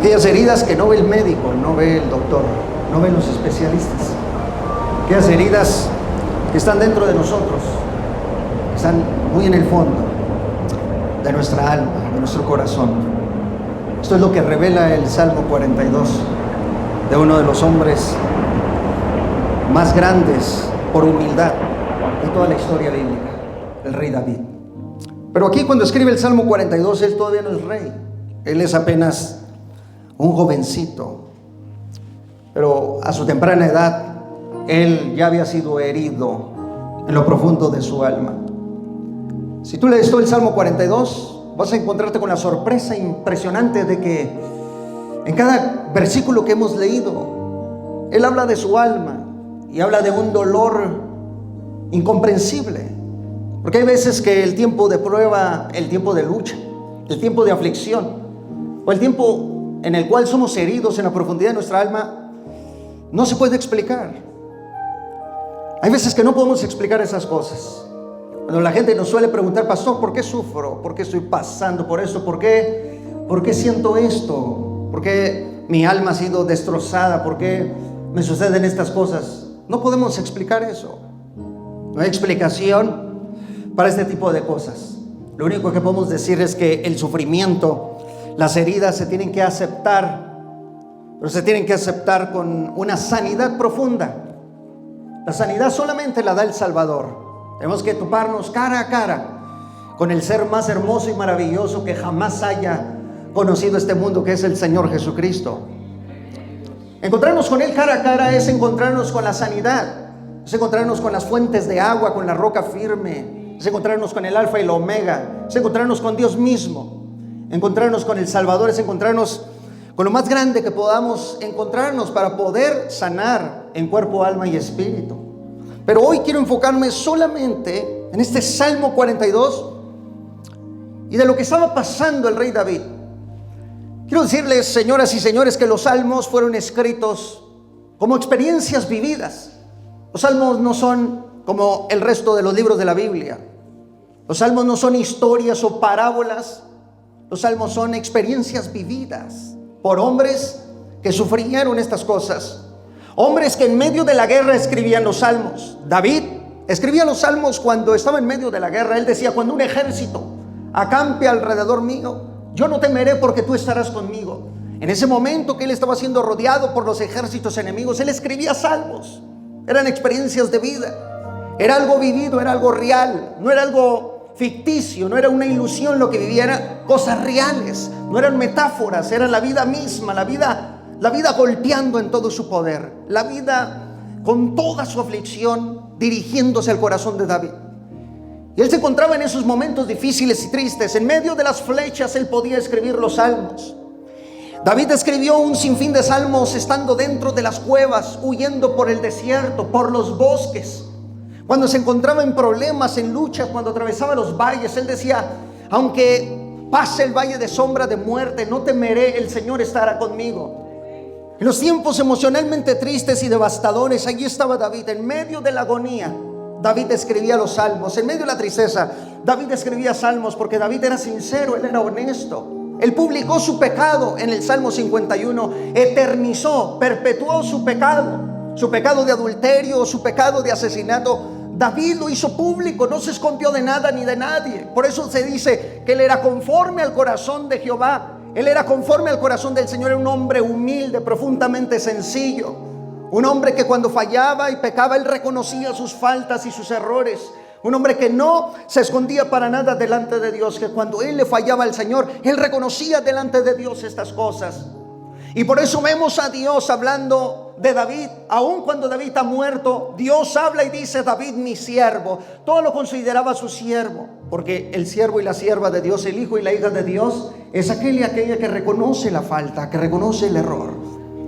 Aquellas heridas que no ve el médico, no ve el doctor, no ven los especialistas. Aquellas heridas que están dentro de nosotros, están muy en el fondo de nuestra alma, de nuestro corazón. Esto es lo que revela el Salmo 42 de uno de los hombres más grandes por humildad de toda la historia bíblica, el rey David. Pero aquí cuando escribe el Salmo 42, él todavía no es rey, él es apenas un jovencito, pero a su temprana edad él ya había sido herido en lo profundo de su alma. Si tú lees todo el Salmo 42, vas a encontrarte con la sorpresa impresionante de que en cada versículo que hemos leído, él habla de su alma y habla de un dolor incomprensible. Porque hay veces que el tiempo de prueba, el tiempo de lucha, el tiempo de aflicción, o el tiempo en el cual somos heridos en la profundidad de nuestra alma, no se puede explicar. Hay veces que no podemos explicar esas cosas. Cuando la gente nos suele preguntar: pastor, ¿por qué sufro? ¿Por qué estoy pasando por esto? ¿Por qué siento esto? ¿Por qué mi alma ha sido destrozada? ¿Por qué me suceden estas cosas? No podemos explicar eso. No hay explicación para este tipo de cosas. Lo único que podemos decir es que el sufrimiento, las heridas se tienen que aceptar, pero se tienen que aceptar con una sanidad profunda. La sanidad solamente la da el Salvador. Tenemos que toparnos cara a cara con el ser más hermoso y maravilloso que jamás haya conocido este mundo, que es el Señor Jesucristo. Encontrarnos con Él cara a cara es encontrarnos con la sanidad, es encontrarnos con las fuentes de agua, con la roca firme, es encontrarnos con el Alfa y el Omega, es encontrarnos con Dios mismo, encontrarnos con el Salvador, es encontrarnos con lo más grande que podamos encontrarnos para poder sanar en cuerpo, alma y espíritu. Pero hoy quiero enfocarme solamente en este Salmo 42 y de lo que estaba pasando el rey David. Quiero decirles, señoras y señores, que los salmos fueron escritos como experiencias vividas. Los salmos no son como el resto de los libros de la Biblia. Los salmos no son historias o parábolas. Los salmos son experiencias vividas por hombres que sufrieron estas cosas. Hombres que en medio de la guerra escribían los salmos. David escribía los salmos cuando estaba en medio de la guerra. Él decía: cuando un ejército acampe alrededor mío, yo no temeré porque tú estarás conmigo. En ese momento que él estaba siendo rodeado por los ejércitos enemigos, él escribía salmos. Eran experiencias de vida. Era algo vivido, era algo real. No era algo ficticio, no era una ilusión lo que vivía. Eran cosas reales, no eran metáforas. Era la vida misma, la vida golpeando en todo su poder, la vida con toda su aflicción dirigiéndose al corazón de David. Y él se encontraba en esos momentos difíciles y tristes. En medio de las flechas él podía escribir los salmos. David escribió un sinfín de salmos estando dentro de las cuevas, huyendo por el desierto, por los bosques. Cuando se encontraba en problemas, en luchas, cuando atravesaba los valles, él decía: aunque pase el valle de sombra de muerte, no temeré, el Señor estará conmigo. En los tiempos emocionalmente tristes y devastadores, allí estaba David, en medio de la agonía. David escribía los salmos. En medio de la tristeza, David escribía salmos porque David era sincero, él era honesto. Él publicó su pecado en el Salmo 51, eternizó, perpetuó su pecado de adulterio, su pecado de asesinato. David lo hizo público, no se escondió de nada ni de nadie. Por eso se dice que él era conforme al corazón de Jehová. Él era conforme al corazón del Señor. Era un hombre humilde, profundamente sencillo. Un hombre que cuando fallaba y pecaba, él reconocía sus faltas y sus errores. Un hombre que no se escondía para nada delante de Dios, que cuando él le fallaba al Señor, él reconocía delante de Dios estas cosas. Y por eso vemos a Dios hablando de David. Aun cuando David ha muerto, Dios habla y dice: David, mi siervo. Todo lo consideraba su siervo, porque el siervo y la sierva de Dios, el hijo y la hija de Dios, es aquel y aquella que reconoce la falta, que reconoce el error.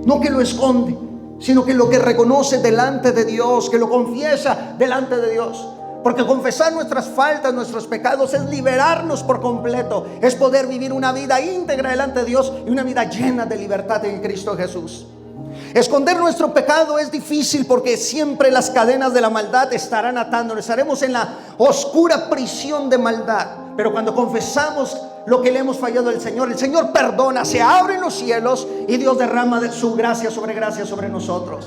No que lo esconde, sino que lo que reconoce delante de Dios, que lo confiesa delante de Dios. Porque confesar nuestras faltas, nuestros pecados, es liberarnos por completo. Es poder vivir una vida íntegra delante de Dios y una vida llena de libertad en Cristo Jesús. Esconder nuestro pecado es difícil porque siempre las cadenas de la maldad estarán atándonos. Estaremos en la oscura prisión de maldad. Pero cuando confesamos lo que le hemos fallado al Señor. El Señor perdona, se abren los cielos y Dios derrama de su gracia sobre nosotros.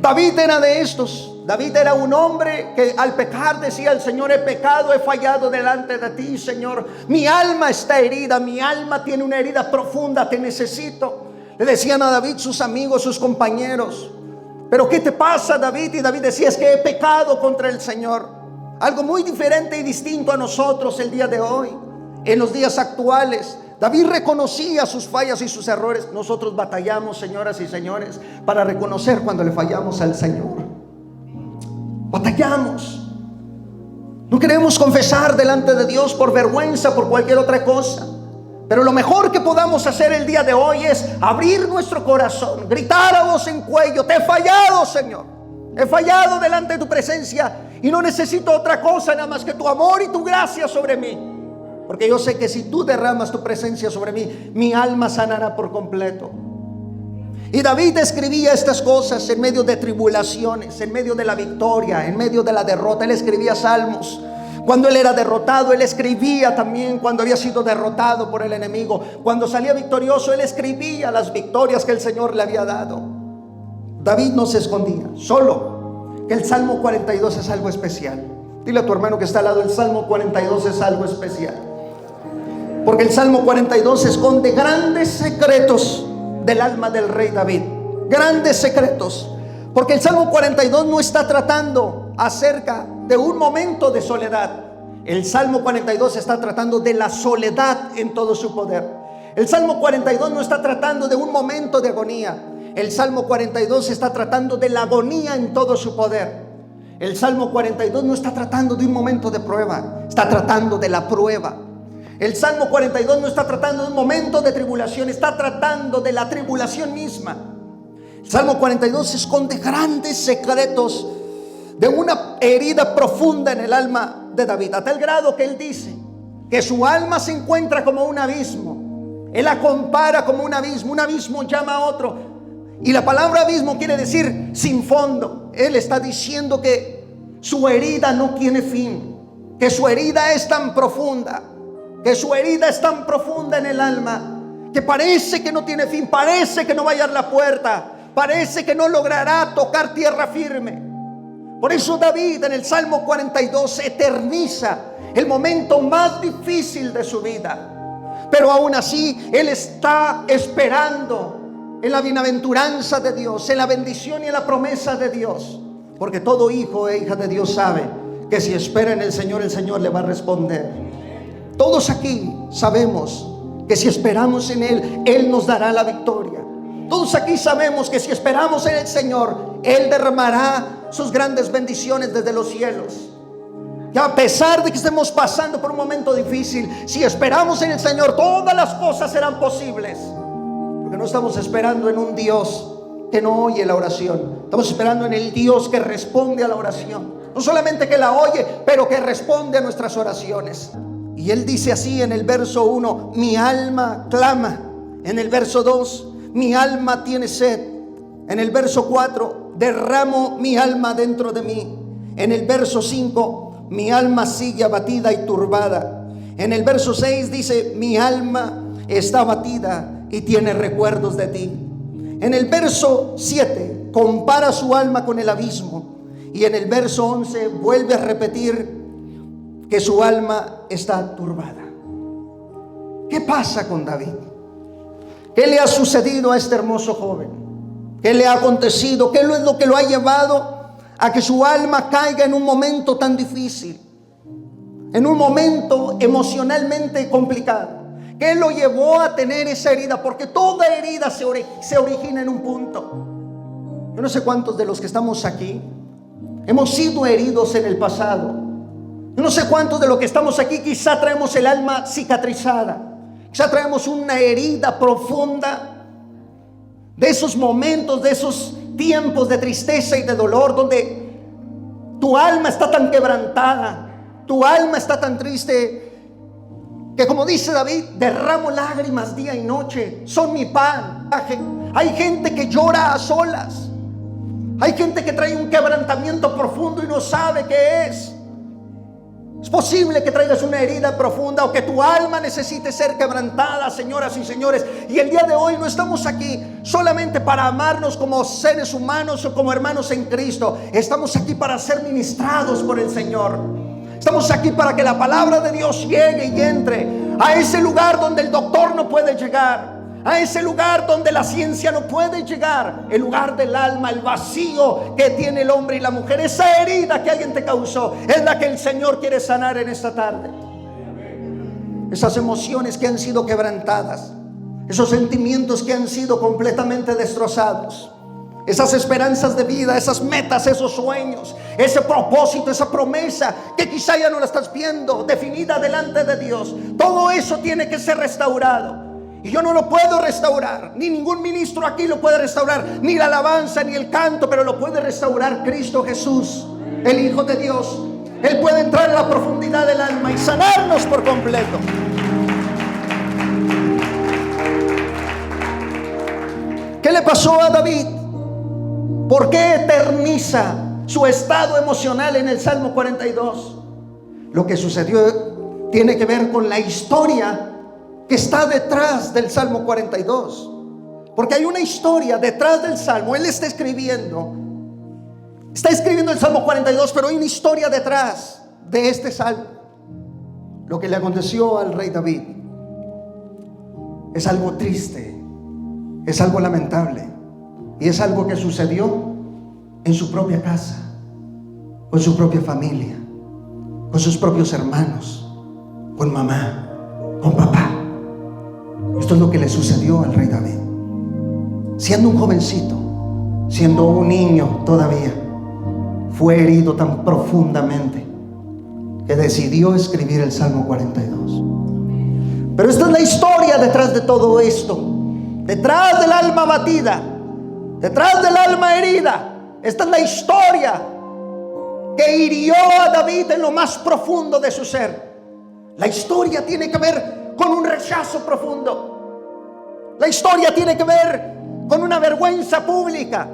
David era de estos. David era un hombre que al pecar decía: el Señor, he pecado, he fallado delante de ti, Señor. Mi alma está herida, mi alma tiene una herida profunda, te necesito. Le decían a David sus amigos, sus compañeros: ¿pero qué te pasa, David? Y David decía: es que he pecado contra el Señor. Algo muy diferente y distinto a nosotros el día de hoy, en los días actuales. David reconocía sus fallas y sus errores. Nosotros batallamos, señoras y señores, para reconocer cuando le fallamos al Señor. Batallamos. No queremos confesar delante de Dios por vergüenza, por cualquier otra cosa. Pero lo mejor que podamos hacer el día de hoy es abrir nuestro corazón, gritar a voz en cuello: te he fallado, Señor. He fallado delante de tu presencia y no necesito otra cosa nada más que tu amor y tu gracia sobre mí. Porque yo sé que si tú derramas tu presencia sobre mí, mi alma sanará por completo. Y David escribía estas cosas en medio de tribulaciones, en medio de la victoria, en medio de la derrota. Él escribía salmos. Cuando él era derrotado, él escribía también cuando había sido derrotado por el enemigo. Cuando salía victorioso, él escribía las victorias que el Señor le había dado. David no se escondía, solo que el Salmo 42 es algo especial. Dile a tu hermano que está al lado: el Salmo 42 es algo especial. Porque el Salmo 42 esconde grandes secretos del alma del rey David. Grandes secretos. Porque el Salmo 42 no está tratando acerca de un momento de soledad. El Salmo 42 está tratando de la soledad en todo su poder. El Salmo 42 no está tratando de un momento de agonía. El Salmo 42 está tratando de la agonía en todo su poder. El Salmo 42 no está tratando de un momento de prueba, está tratando de la prueba. El Salmo 42 no está tratando de un momento de tribulación, está tratando de la tribulación misma. El Salmo 42 esconde grandes secretos de una herida profunda en el alma de David, a tal grado que él dice que su alma se encuentra como un abismo. Él la compara como un abismo llama a otro. Y la palabra abismo quiere decir sin fondo. Él está diciendo que su herida no tiene fin, que su herida es tan profunda, que su herida es tan profunda en el alma, que parece que no tiene fin, parece que no va a hallar la puerta, parece que no logrará tocar tierra firme. Por eso David en el Salmo 42 eterniza el momento más difícil de su vida. Pero aún así él está esperando en la bienaventuranza de Dios, en la bendición y en la promesa de Dios. Porque todo hijo e hija de Dios sabe que si espera en el Señor le va a responder. Todos aquí sabemos que si esperamos en Él, Él nos dará la victoria. Todos aquí sabemos que si esperamos en el Señor, Él derramará sus grandes bendiciones desde los cielos. Y a pesar de que estemos pasando por un momento difícil, si esperamos en el Señor, todas las cosas serán posibles. Porque no estamos esperando en un Dios que no oye la oración. Estamos esperando en el Dios que responde a la oración. No solamente que la oye, pero que responde a nuestras oraciones. Y él dice así en el verso 1: mi alma clama. En el verso 2: mi alma tiene sed. En el verso 4: derramo mi alma dentro de mí. En el verso 5: mi alma sigue abatida y turbada. En el verso 6 dice: mi alma está abatida y tiene recuerdos de ti. En el verso 7 compara su alma con el abismo. Y en el verso 11 vuelve a repetir que su alma está turbada. ¿Qué pasa con David? ¿Qué le ha sucedido a este hermoso joven? ¿Qué le ha acontecido? ¿Qué es lo que lo ha llevado a que su alma caiga en un momento tan difícil? En un momento emocionalmente complicado. ¿Qué lo llevó a tener esa herida? Porque toda herida se origina en un punto. Yo no sé cuántos de los que estamos aquí hemos sido heridos en el pasado. Yo no sé cuántos de los que estamos aquí quizá traemos el alma cicatrizada. Quizá traemos una herida profunda de esos momentos, de esos tiempos de tristeza y de dolor, donde tu alma está tan quebrantada, tu alma está tan triste, que como dice David, derramo lágrimas día y noche, son mi pan. Hay gente que llora a solas. Hay gente que trae un quebrantamiento profundo y no sabe qué es. Es posible que traigas una herida profunda o que tu alma necesite ser quebrantada, señoras y señores. Y el día de hoy no estamos aquí solamente para amarnos como seres humanos o como hermanos en Cristo. Estamos aquí para ser ministrados por el Señor. Estamos aquí para que la palabra de Dios llegue y entre a ese lugar donde el doctor no puede llegar, a ese lugar donde la ciencia no puede llegar, el lugar del alma, el vacío que tiene el hombre y la mujer. Esa herida que alguien te causó es la que el Señor quiere sanar en esta tarde. Esas emociones que han sido quebrantadas, esos sentimientos que han sido completamente destrozados, esas esperanzas de vida, esas metas, esos sueños, ese propósito, esa promesa que quizá ya no la estás viendo definida delante de Dios. Todo eso tiene que ser restaurado. Y yo no lo puedo restaurar, ni ningún ministro aquí lo puede restaurar, ni la alabanza, ni el canto, pero lo puede restaurar Cristo Jesús, el Hijo de Dios. Él puede entrar en la profundidad del alma y sanarnos por completo. ¿Qué le pasó a David? ¿Por qué eterniza su estado emocional en el Salmo 42? Lo que sucedió tiene que ver con la historia que está detrás del Salmo 42. Porque hay una historia detrás del Salmo. Él está escribiendo el Salmo 42, pero hay una historia detrás de este Salmo. Lo que le aconteció al rey David es algo triste, es algo lamentable, y es algo que sucedió en su propia casa, con su propia familia, con sus propios hermanos, con mamá, con papá. Esto es lo que le sucedió al rey David. Siendo un jovencito, siendo un niño todavía, fue herido tan profundamente que decidió escribir el Salmo 42. Pero esta es la historia detrás de todo esto. Detrás del alma abatida, detrás del alma herida, esta es la historia que hirió a David en lo más profundo de su ser. La historia tiene que ver con un rechazo profundo. La historia tiene que ver con una vergüenza pública.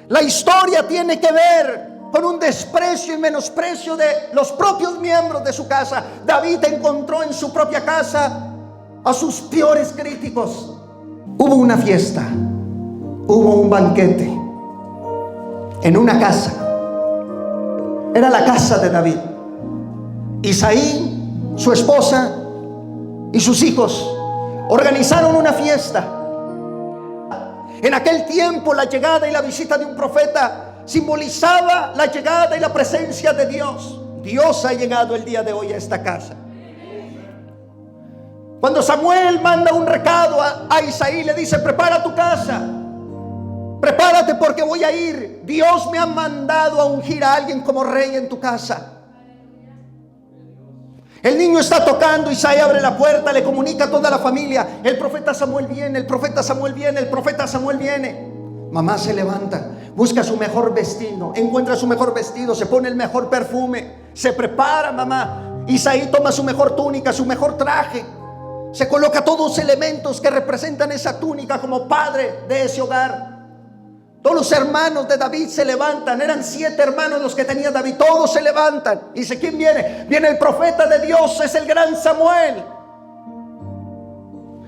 La historia tiene que ver con un desprecio y menosprecio de los propios miembros de su casa. David encontró en su propia casa a sus peores críticos. Hubo una fiesta, hubo un banquete en una casa. Era la casa de David. Isaí, su esposa y sus hijos organizaron una fiesta. En aquel tiempo la llegada y la visita de un profeta simbolizaba la llegada y la presencia de Dios. Dios ha llegado el día de hoy a esta casa. Cuando Samuel manda un recado a Isaí, le dice: prepara tu casa, prepárate porque voy a ir. Dios me ha mandado a ungir a alguien como rey en tu casa. El niño está tocando, Isaí abre la puerta, le comunica a toda la familia: el profeta Samuel viene, el profeta Samuel viene, el profeta Samuel viene. Mamá se levanta, busca su mejor vestido, encuentra su mejor vestido, se pone el mejor perfume, se prepara mamá. Isaí toma su mejor túnica, su mejor traje, se coloca todos los elementos que representan esa túnica como padre de ese hogar. Todos los hermanos de David se levantan. Eran 7 hermanos los que tenía David. Todos se levantan. Dice: ¿quién viene? Viene el profeta de Dios, es el gran Samuel.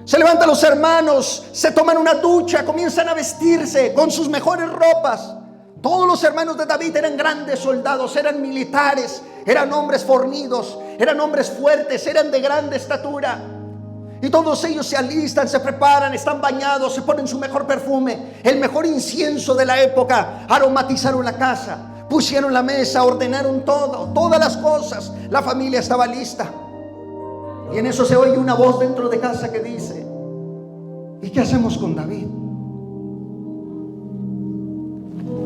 Se levantan los hermanos, se toman una ducha, comienzan a vestirse con sus mejores ropas. Todos los hermanos de David eran grandes soldados, eran militares, eran hombres fornidos, eran hombres fuertes, eran de grande estatura. Y todos ellos se alistan, se preparan, están bañados, se ponen su mejor perfume, el mejor incienso de la época. Aromatizaron la casa, pusieron la mesa, ordenaron todo, todas las cosas. La familia estaba lista. Y en eso se oye una voz dentro de casa que dice: ¿y qué hacemos con David?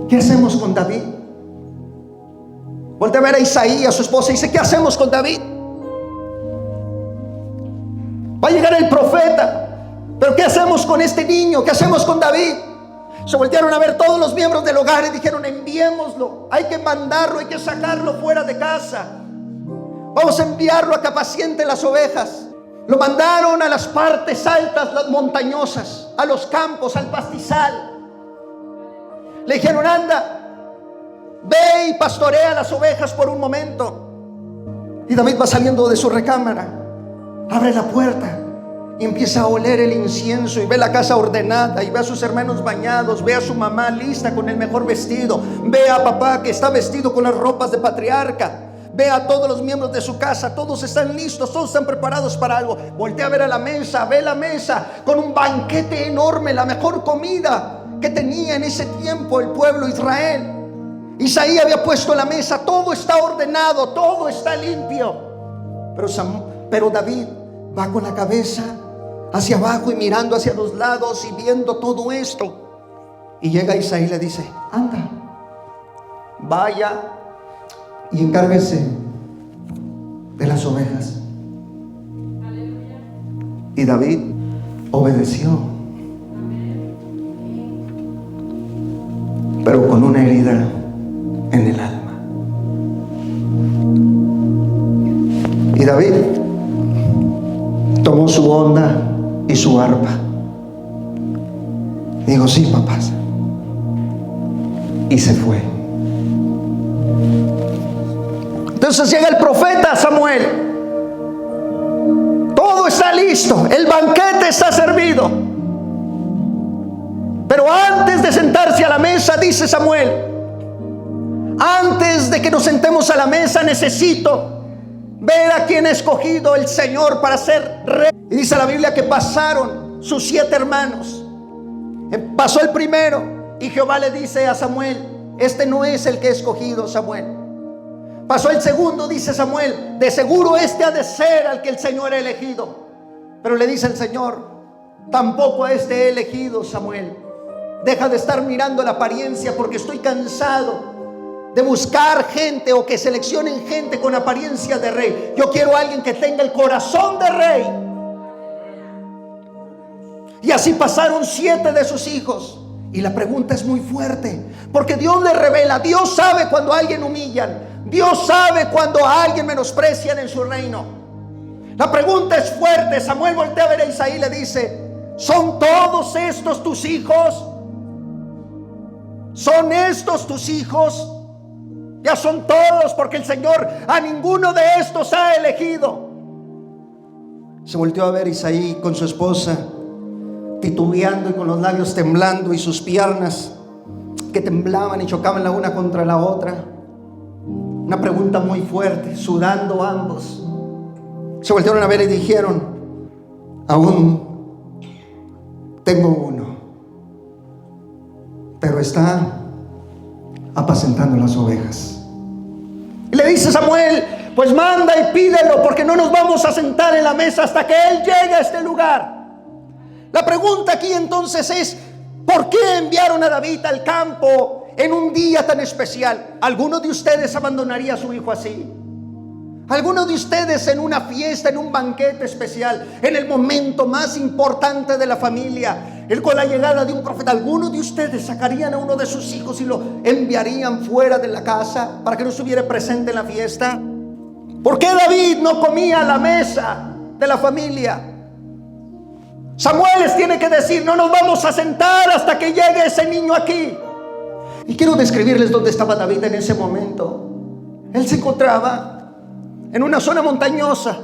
¿Qué hacemos con David? Voltea a ver a Isaí, a su esposa, y dice: ¿qué hacemos con David? Va a llegar el profeta, pero ¿qué hacemos con este niño? ¿Qué hacemos con David? Se voltearon a ver todos los miembros del hogar y dijeron: enviémoslo, hay que mandarlo, hay que sacarlo fuera de casa. Vamos a enviarlo a que apaciente las ovejas. Lo mandaron a las partes altas, las montañosas, a los campos, al pastizal. Le dijeron: anda, ve y pastorea las ovejas por un momento. Y David va saliendo de su recámara, abre la puerta y empieza a oler el incienso, y ve la casa ordenada, y ve a sus hermanos bañados, ve a su mamá lista con el mejor vestido, ve a papá que está vestido con las ropas de patriarca, ve a todos los miembros de su casa, todos están listos, todos están preparados para algo. Voltea a ver a la mesa, ve la mesa con un banquete enorme, la mejor comida que tenía en ese tiempo el pueblo de Israel. Isaí había puesto la mesa, todo está ordenado, todo está limpio. Pero David va con la cabeza hacia abajo y mirando hacia los lados y viendo todo esto. Y llega Isaí y le dice: anda, vaya y encárguese de las ovejas. Y David obedeció, pero con una herida en el alma. Y David tomó su onda y su arpa. Dijo: sí, papás. Y se fue. Entonces llega el profeta Samuel. Todo está listo, el banquete está servido. Pero antes de sentarse a la mesa, dice Samuel: antes de que nos sentemos a la mesa, necesito ver a quién ha escogido el Señor para ser rey. Y dice la Biblia que pasaron sus 7 hermanos. Pasó el primero y Jehová le dice a Samuel: este no es el que he escogido, Samuel. Pasó el segundo, dice Samuel: de seguro este ha de ser al que el Señor ha elegido. Pero le dice el Señor: tampoco a este he elegido, Samuel. Deja de estar mirando la apariencia, porque estoy cansado de buscar gente o que seleccionen gente con apariencia de rey. Yo quiero a alguien que tenga el corazón de rey. Y así pasaron 7 de sus hijos. Y la pregunta es muy fuerte, porque Dios le revela. Dios sabe cuando a alguien humillan. Dios sabe cuando a alguien menosprecian en su reino. La pregunta es fuerte. Samuel voltea a ver a Isaí y le dice: ¿son todos estos tus hijos? ¿Son estos tus hijos? Ya son todos, porque el Señor a ninguno de estos ha elegido. Se volteó a ver Isaí con su esposa, titubeando y con los labios temblando, y sus piernas que temblaban y chocaban la una contra la otra. Una pregunta muy fuerte, sudando ambos. Se voltearon a ver y dijeron: aún tengo uno, pero está apacentando las ovejas. Y le dice Samuel: pues manda y pídelo, porque no nos vamos a sentar en la mesa hasta que él llegue a este lugar. La pregunta aquí entonces es: ¿por qué enviaron a David al campo en un día tan especial? ¿Alguno de ustedes abandonaría a su hijo así? ¿Alguno de ustedes en una fiesta, en un banquete especial, en el momento más importante de la familia, con la llegada de un profeta, alguno de ustedes sacarían a uno de sus hijos y lo enviarían fuera de la casa para que no estuviera presente en la fiesta? ¿Por qué David no comía a la mesa de la familia? Samuel les tiene que decir: no nos vamos a sentar hasta que llegue ese niño aquí. Y quiero describirles dónde estaba David en ese momento. Él se encontraba en una zona montañosa.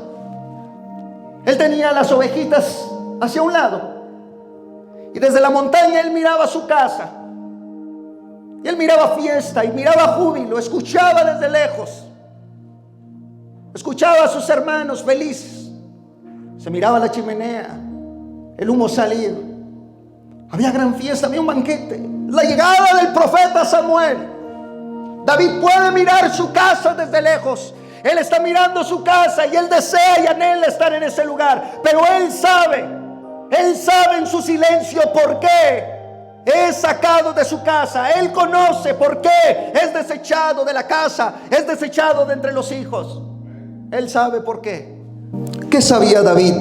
Él tenía las ovejitas hacia un lado, y desde la montaña él miraba su casa, y él miraba fiesta y miraba júbilo, escuchaba desde lejos, escuchaba a sus hermanos felices, se miraba la chimenea, el humo salir, había gran fiesta, había un banquete. La llegada del profeta Samuel. David puede mirar su casa desde lejos. Él está mirando su casa y él desea y anhela estar en ese lugar, pero él sabe en su silencio por qué es sacado de su casa. Él conoce por qué es desechado de la casa, es desechado de entre los hijos. Él sabe por qué. ¿Qué sabía David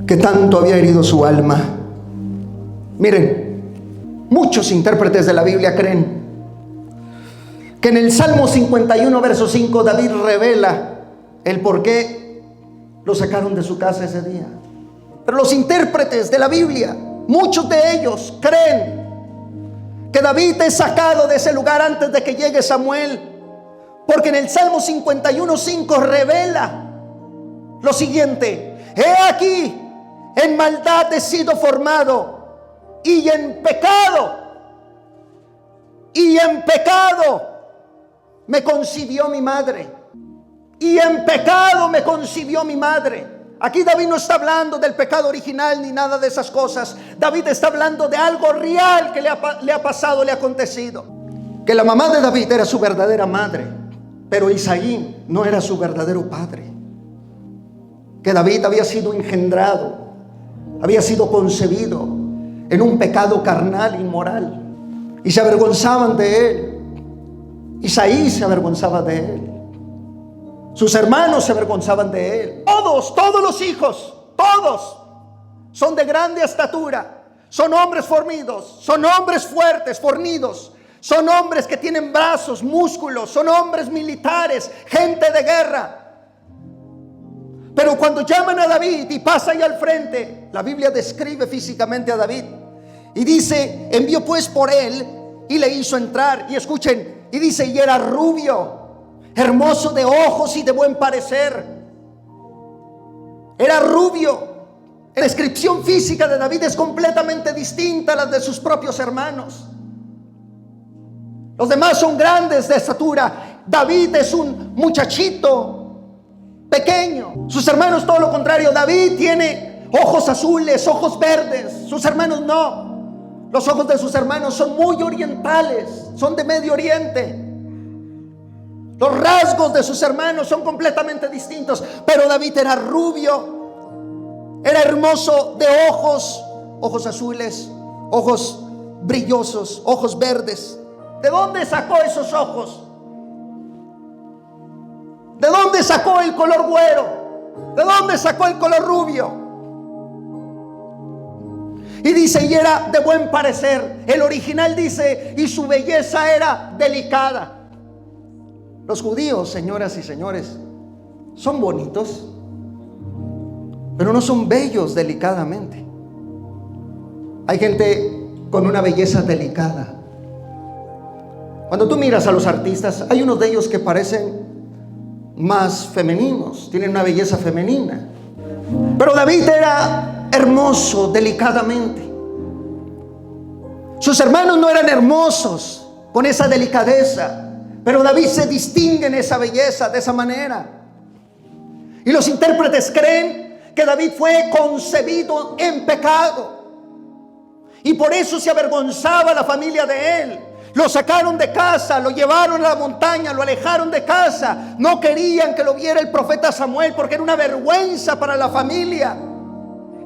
que tanto había herido su alma? Miren, muchos intérpretes de la Biblia creen que en el Salmo 51, verso 5, David revela el por qué lo sacaron de su casa ese día. Pero los intérpretes de la Biblia, muchos de ellos creen que David es sacado de ese lugar antes de que llegue Samuel, Porque en el Salmo 51:5 revela lo siguiente: he aquí, en maldad he sido formado, y en pecado me concibió mi madre. Y en pecado me concibió mi madre. Aquí David no está hablando del pecado original ni nada de esas cosas. David está hablando de algo real que le ha pasado, le ha acontecido. Que la mamá de David era su verdadera madre, pero Isaí no era su verdadero padre. Que David había sido engendrado, había sido concebido en un pecado carnal, inmoral, y se avergonzaban de él. Isaí se avergonzaba de él. Sus hermanos se avergonzaban de él. Todos los hijos, todos son de grande estatura, son hombres fornidos, son hombres fuertes, fornidos, son hombres que tienen brazos, músculos, son hombres militares, gente de guerra. Pero cuando llaman a David y pasa ahí al frente, la Biblia describe físicamente a David y dice: envió pues por él y le hizo entrar. Y escuchen, y dice: y era rubio, hermoso de ojos y de buen parecer. Era rubio. La descripción física de David es completamente distinta a la de sus propios hermanos. Los demás son grandes de estatura. David es un muchachito pequeño. Sus hermanos todo lo contrario. David tiene ojos azules, ojos verdes. Sus hermanos no. Los ojos de sus hermanos son muy orientales, son de Medio Oriente. Los rasgos de sus hermanos son completamente distintos. Pero David era rubio, era hermoso de ojos azules, ojos brillosos, ojos verdes. ¿De dónde sacó esos ojos? ¿De dónde sacó el color güero? ¿De dónde sacó el color rubio? Y dice: y era de buen parecer. El original dice: y su belleza era delicada. Los judíos, señoras y señores, son bonitos, pero no son bellos delicadamente. Hay gente con una belleza delicada. Cuando tú miras a los artistas, hay unos de ellos que parecen más femeninos, tienen una belleza femenina. Pero David era hermoso delicadamente. Sus hermanos no eran hermosos con esa delicadeza, pero David se distingue en esa belleza, de esa manera. Y los intérpretes creen que David fue concebido en pecado, y por eso se avergonzaba la familia de él. Lo sacaron de casa, lo llevaron a la montaña, lo alejaron de casa. No querían que lo viera el profeta Samuel, porque era una vergüenza para la familia.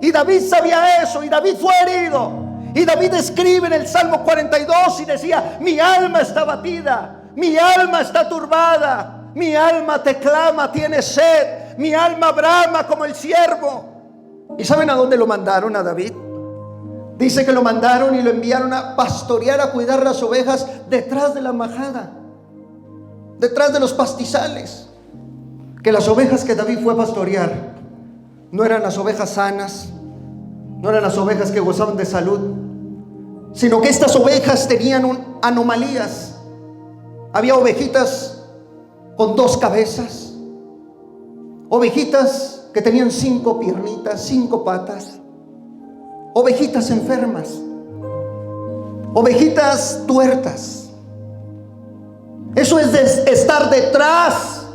Y David sabía eso, y David fue herido. Y David escribe en el Salmo 42 y decía: mi alma está abatida, mi alma está turbada, mi alma te clama, tiene sed, mi alma brama como el ciervo. ¿Y saben a dónde lo mandaron a David? Dice que lo mandaron y lo enviaron a pastorear, a cuidar las ovejas detrás de la majada, detrás de los pastizales. Que las ovejas que David fue a pastorear no eran las ovejas sanas, no eran las ovejas que gozaban de salud, sino que estas ovejas tenían anomalías. Había ovejitas con 2 cabezas, ovejitas que tenían 5 piernitas, 5 patas, ovejitas enfermas, ovejitas tuertas. Eso es de estar detrás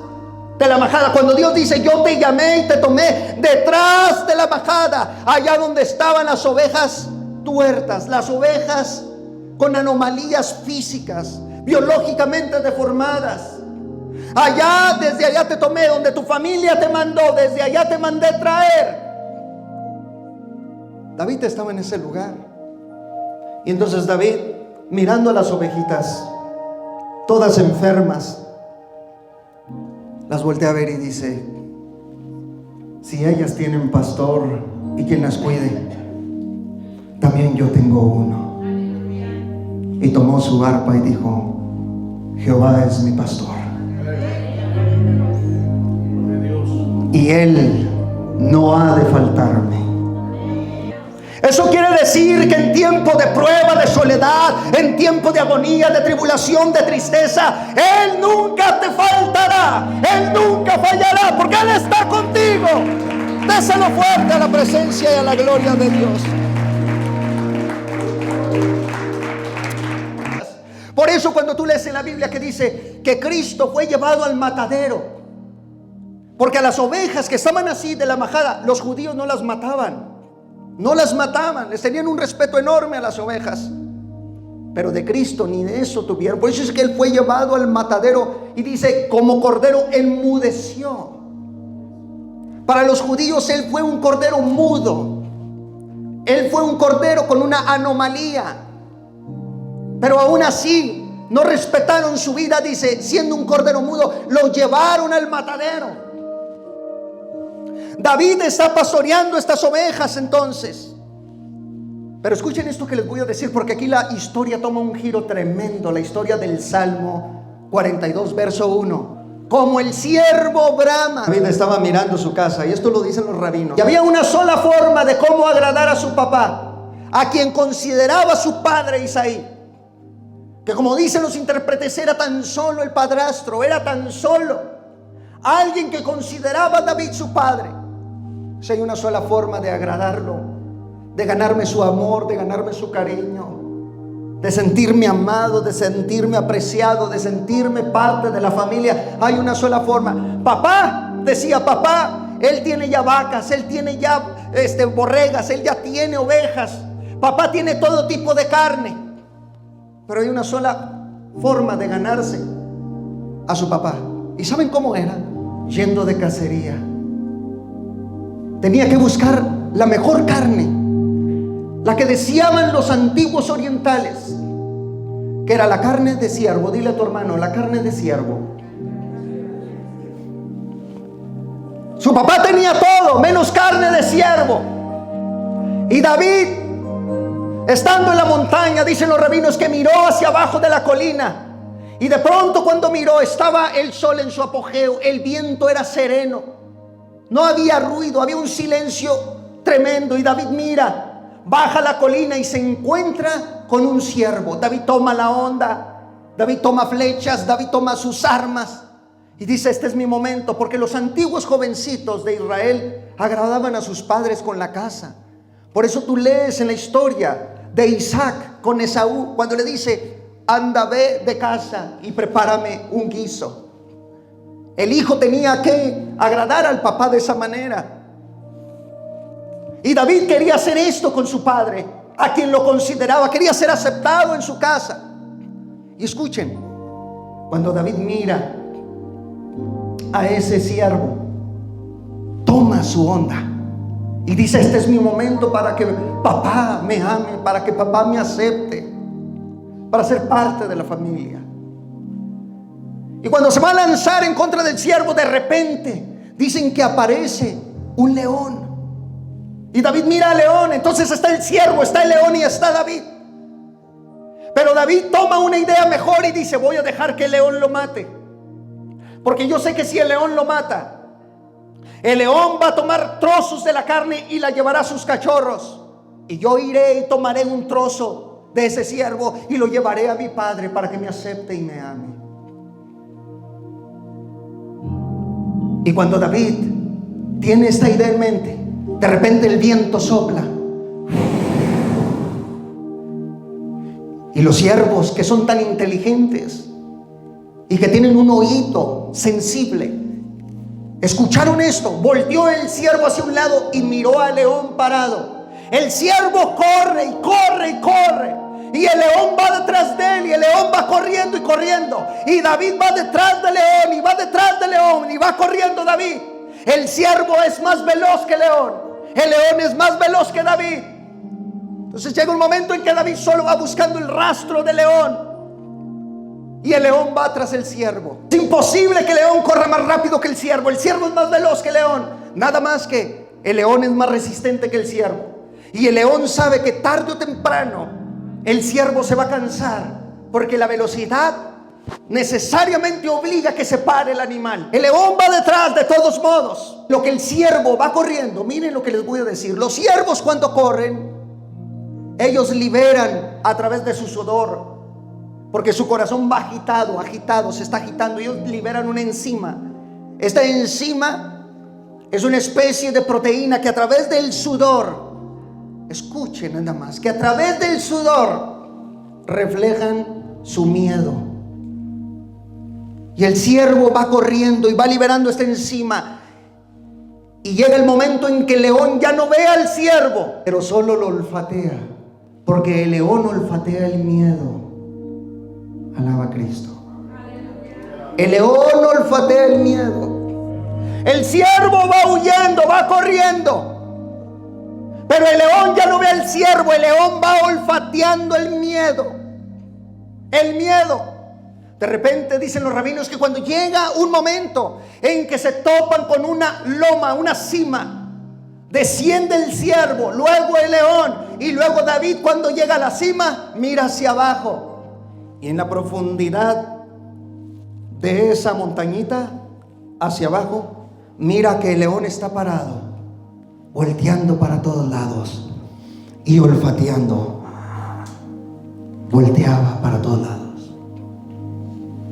de la majada. Cuando Dios dice: yo te llamé y te tomé, detrás de la majada, allá donde estaban las ovejas tuertas, las ovejas con anomalías físicas, biológicamente deformadas. Allá, desde allá te tomé, donde tu familia te mandó, desde allá te mandé traer. David estaba en ese lugar. Y entonces David, mirando a las ovejitas, todas enfermas, las voltea a ver y dice: si ellas tienen pastor y quien las cuide, también yo tengo uno. Y tomó su arpa y dijo: Jehová es mi pastor, y él no ha de faltarme. Eso quiere decir que en tiempo de prueba, de soledad, en tiempo de agonía, de tribulación, de tristeza, Él nunca te faltará. Él nunca fallará, porque Él está contigo. Déselo fuerte a la presencia y a la gloria de Dios. Por eso cuando tú lees en la Biblia que dice que Cristo fue llevado al matadero, porque a las ovejas que estaban así de la majada, los judíos no las mataban. No las mataban, les tenían un respeto enorme a las ovejas. Pero de Cristo ni de eso tuvieron. Por eso es que Él fue llevado al matadero y dice, como cordero enmudeció. Para los judíos Él fue un cordero mudo. Él fue un cordero con una anomalía. Pero aún así no respetaron su vida, dice, siendo un cordero mudo, lo llevaron al matadero. David está pastoreando estas ovejas entonces. Pero escuchen esto que les voy a decir, porque aquí la historia toma un giro tremendo. La historia del Salmo 42, verso 1. Como el siervo brama. David estaba mirando su casa, y esto lo dicen los rabinos. Y había una sola forma de cómo agradar a su papá, a quien consideraba su padre Isaí. Que como dicen los intérpretes, era tan solo el padrastro, era tan solo alguien que consideraba a David su padre. Si hay una sola forma de agradarlo, de ganarme su amor, de ganarme su cariño, de sentirme amado, de sentirme apreciado, de sentirme parte de la familia, hay una sola forma. Papá, decía papá, él tiene ya vacas, él tiene ya borregas, él ya tiene ovejas, papá tiene todo tipo de carne. Pero hay una sola forma de ganarse a su papá. ¿Y saben cómo era? Yendo de cacería. Tenía que buscar la mejor carne, la que deseaban los antiguos orientales, que era la carne de ciervo. Dile a tu hermano, la carne de ciervo. Su papá tenía todo, menos carne de ciervo. Y David, estando en la montaña, dicen los rabinos que miró hacia abajo de la colina. Y de pronto cuando miró, estaba el sol en su apogeo, el viento era sereno. No había ruido, había un silencio tremendo. Y David mira, baja la colina y se encuentra con un siervo. David toma la onda, David toma flechas, David toma sus armas. Y dice, este es mi momento, porque los antiguos jovencitos de Israel agradaban a sus padres con la caza. Por eso tú lees en la historia de Isaac con Esaú, cuando le dice, anda, ve de casa y prepárame un guiso. El hijo tenía que agradar al papá de esa manera. Y David quería hacer esto con su padre, a quien lo consideraba, quería ser aceptado en su casa. Y escuchen, cuando David mira a ese siervo, toma su onda y dice, este es mi momento para que papá me ame, para que papá me acepte, para ser parte de la familia. Y cuando se va a lanzar en contra del siervo, de repente dicen que aparece un león. Y David mira al león. Entonces está el siervo, está el león y está David. Pero David toma una idea mejor y dice, voy a dejar que el león lo mate, porque yo sé que si el león lo mata, el león va a tomar trozos de la carne y la llevará a sus cachorros. Y yo iré y tomaré un trozo de ese siervo y lo llevaré a mi padre para que me acepte y me ame. Y cuando David tiene esta idea en mente, de repente el viento sopla. Y los siervos, que son tan inteligentes y que tienen un oído sensible, escucharon esto. Volteó el siervo hacia un lado y miró al león parado. El siervo corre y corre y corre, y el león va detrás de él, y el león va corriendo y corriendo, y David va detrás del león, y va detrás del león, y va corriendo David. El siervo es más veloz que el león, el león es más veloz que David. Entonces llega un momento en que David solo va buscando el rastro del león, y el león va tras el siervo. Es imposible que el león corra más rápido que el siervo es más veloz que el león. Nada más que el león es más resistente que el siervo, y el león sabe que tarde o temprano el siervo se va a cansar, porque la velocidad necesariamente obliga a que se pare el animal. El león va detrás de todos modos. Lo que el siervo va corriendo, miren lo que les voy a decir. Los siervos cuando corren Ellos liberan a través de su sudor, porque su corazón va agitado, se está agitando. Ellos liberan una enzima. Esta enzima es una especie de proteína que a través del sudor, escuchen nada más, que a través del sudor reflejan su miedo. Y el siervo va corriendo y va liberando esta enzima. Y llega el momento en que el león ya no ve al siervo, pero solo lo olfatea, porque el león olfatea el miedo. Alaba a Cristo. El león olfatea el miedo. El siervo va huyendo, va corriendo, pero el león ya no ve al siervo. El león va olfateando el miedo. El miedo. De repente dicen los rabinos que cuando llega un momento en que se topan con una loma, una cima, desciende el siervo, luego el león, y luego David, cuando llega a la cima, mira hacia abajo, y en la profundidad de esa montañita hacia abajo, mira que el león está parado, volteando para todos lados y olfateando. Volteaba para todos lados.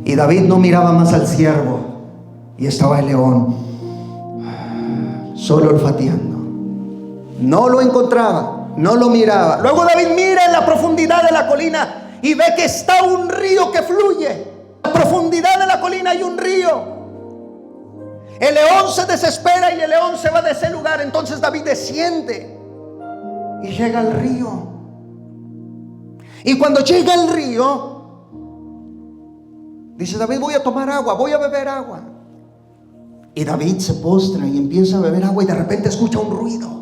Y David no miraba más al siervo, y estaba el león solo olfateando. No lo encontraba, no lo miraba. Luego David mira en la profundidad de la colina y ve que está un río que fluye. En la profundidad de la colina hay un río. El león se desespera y el león se va de ese lugar. Entonces David desciende y llega al río. Y cuando llega al río, dice David: voy a tomar agua, voy a beber agua. Y David se postra y empieza a beber agua, y de repente escucha un ruido.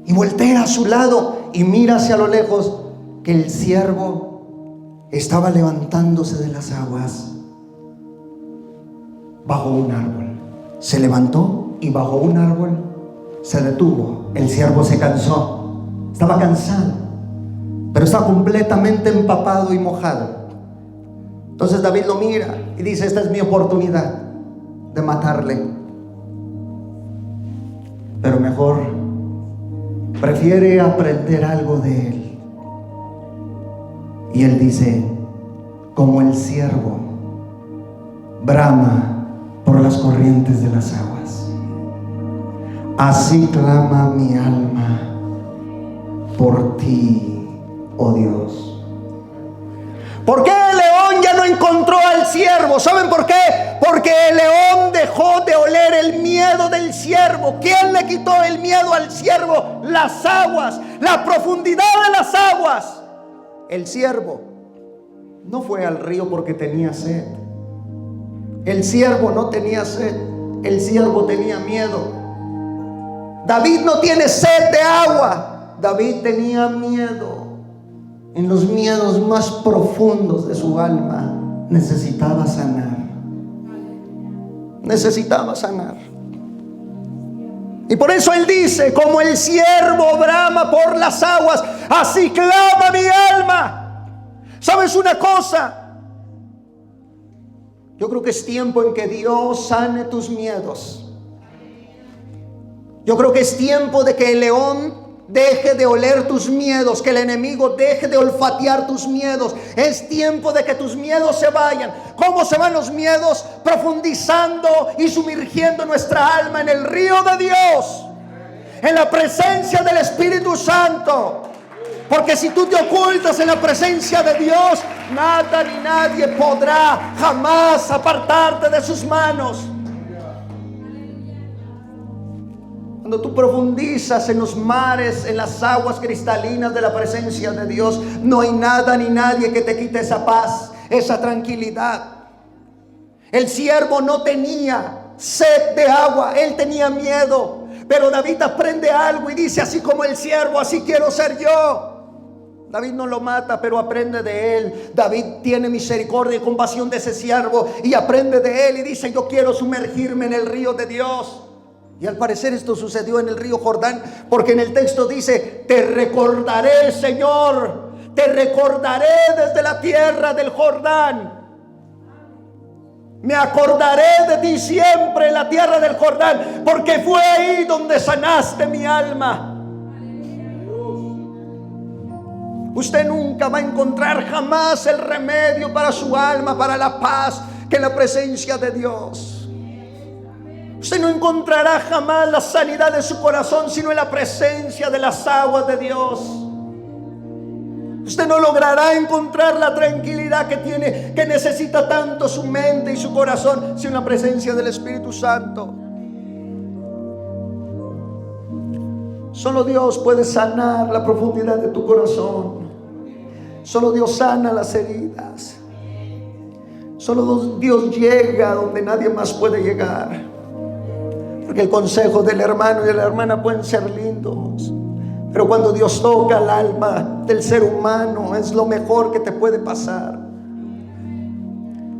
Y voltea a su lado y mira hacia lo lejos que el siervo estaba levantándose de las aguas bajo un árbol. Se levantó y bajo un árbol se detuvo. El siervo se cansó, estaba cansado, pero estaba completamente empapado y mojado. Entonces David lo mira y dice: esta es mi oportunidad de matarle. Pero mejor prefiere aprender algo de él. Y él dice: como el ciervo brama por las corrientes de las aguas, así clama mi alma por ti, oh Dios. ¿Por qué el león ya no encontró al siervo? ¿Saben por qué? Porque el león dejó de oler el miedo del siervo. ¿Quién le quitó el miedo al siervo? Las aguas, la profundidad de las aguas. El siervo no fue al río porque tenía sed. El siervo no tenía sed, el siervo tenía miedo. David no tiene sed de agua, David tenía miedo. En los miedos más profundos de su alma necesitaba sanar. Necesitaba sanar. Y por eso él dice: como el ciervo brama por las aguas, así clama mi alma. ¿Sabes una cosa? Yo creo que es tiempo en que Dios sane tus miedos. Yo creo que es tiempo de que el león deje de oler tus miedos, que el enemigo deje de olfatear tus miedos. Es tiempo de que tus miedos se vayan. ¿Cómo se van los miedos? Profundizando y sumergiendo nuestra alma en el río de Dios, en la presencia del Espíritu Santo. Porque si tú te ocultas en la presencia de Dios, nada ni nadie podrá jamás apartarte de sus manos. Cuando tú profundizas en los mares, en las aguas cristalinas de la presencia de Dios, no hay nada ni nadie que te quite esa paz, esa tranquilidad. El siervo no tenía sed de agua, él tenía miedo. Pero David aprende algo y dice: así como el siervo, así quiero ser yo. David no lo mata, pero aprende de él. David tiene misericordia y compasión de ese siervo y aprende de él y dice: yo quiero sumergirme en el río de Dios. Y al parecer esto sucedió en el río Jordán, porque en el texto dice: te recordaré, Señor, te recordaré desde la tierra del Jordán. Me acordaré de ti siempre en la tierra del Jordán, porque fue ahí donde sanaste mi alma. Usted nunca va a encontrar jamás el remedio para su alma, para la paz, que en la presencia de Dios. Usted no encontrará jamás la sanidad de su corazón, sino en la presencia de las aguas de Dios. Usted no logrará encontrar la tranquilidad que necesita tanto su mente y su corazón, sino en la presencia del Espíritu Santo. Solo Dios puede sanar la profundidad de tu corazón. Solo Dios sana las heridas. Solo Dios llega donde nadie más puede llegar. Porque el consejo del hermano y de la hermana pueden ser lindos, pero cuando Dios toca el alma del ser humano, es lo mejor que te puede pasar.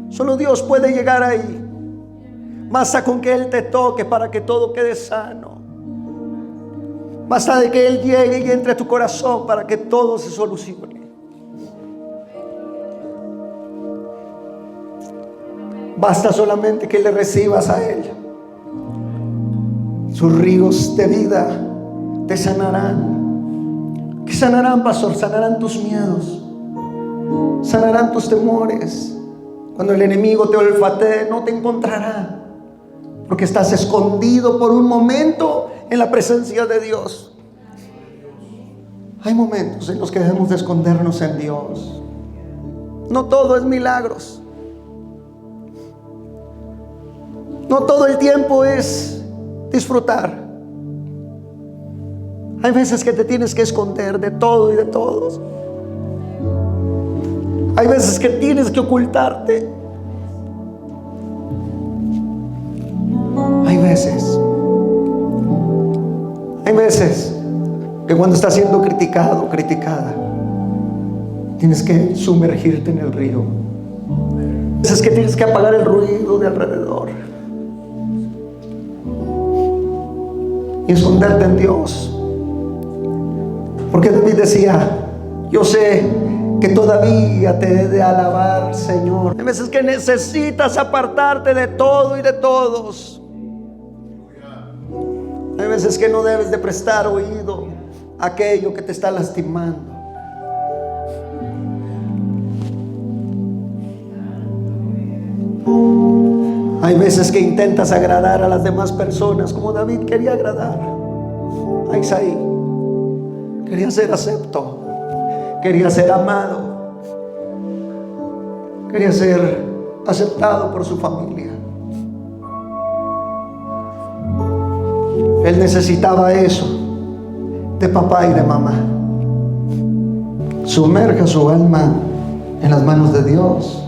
Solo Dios puede llegar ahí. Basta con que Él te toque para que todo quede sano. Basta de que Él llegue y entre a tu corazón para que todo se solucione. Basta solamente que le recibas a Él. Sus ríos de vida te sanarán. ¿Qué sanarán, pastor? Sanarán tus miedos, sanarán tus temores. Cuando el enemigo te olfatee, no te encontrará, porque estás escondido por un momento en la presencia de Dios. Hay momentos en los que debemos de escondernos en Dios. No todo es milagros. No todo el tiempo es disfrutar. Hay veces que te tienes que esconder de todo y de todos. Hay veces que tienes que ocultarte. Hay veces que cuando estás siendo criticado, criticada, tienes que sumergirte en el río. Hay veces que tienes que apagar el ruido de alrededor y esconderte en Dios. Porque David decía: yo sé que todavía te he de alabar, Señor. Hay veces que necesitas apartarte de todo y de todos. Hay veces que no debes de prestar oído a aquello que te está lastimando. Hay veces que intentas agradar a las demás personas, como David quería agradar a Isaí. Quería ser acepto, quería ser amado, quería ser aceptado por su familia. Él necesitaba eso de papá y de mamá. Sumerja su alma en las manos de Dios.